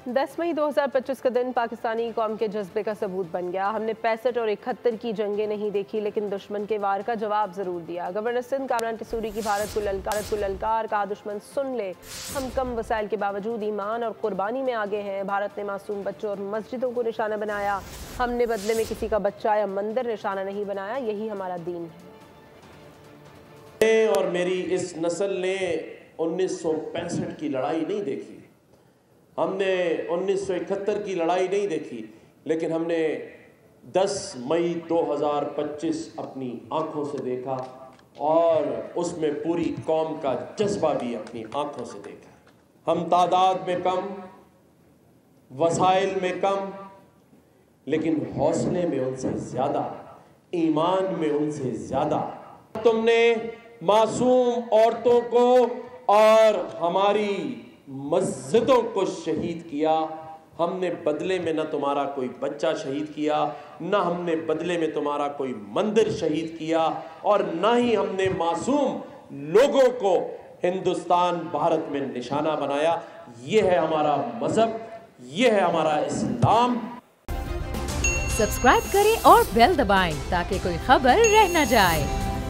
10 मई 2025 का दिन पाकिस्तानी कौम के जज्बे का सबूत बन गया। हमने 65 और 71 की जंगें नहीं देखी, लेकिन दुश्मन के वार का जवाब जरूर दिया। गवर्नर सिंध कामरान टिसूरी की भारत को ललकार कहा, दुश्मन सुन ले, हम कम वसाइल के बावजूद ईमान और कुर्बानी में आगे हैं। भारत ने मासूम बच्चों और मस्जिदों को निशाना बनाया। हमने बदले में किसी का बच्चा या मंदिर निशाना नहीं बनाया, यही हमारा दीन है। और मेरी इस नस्ल ने 1965 की लड़ाई नहीं देखी, हमने 1971 की लड़ाई नहीं देखी, लेकिन हमने 10 मई 2025 अपनी आंखों से देखा और उसमें पूरी कौम का जज्बा भी अपनी आंखों से देखा। हम तादाद में कम, वसाइल में कम, लेकिन हौसले में उनसे ज्यादा, ईमान में उनसे ज्यादा। तुमने मासूम औरतों को और हमारी मस्जिदों को शहीद किया। हमने बदले में न तुम्हारा कोई बच्चा शहीद किया, न हमने बदले में तुम्हारा कोई मंदिर शहीद किया, और न ही हमने मासूम लोगों को हिंदुस्तान भारत में निशाना बनाया। ये है हमारा मजहब, ये है हमारा इस्लाम। सब्सक्राइब करें और बेल दबाएं ताकि कोई खबर रह न जाए।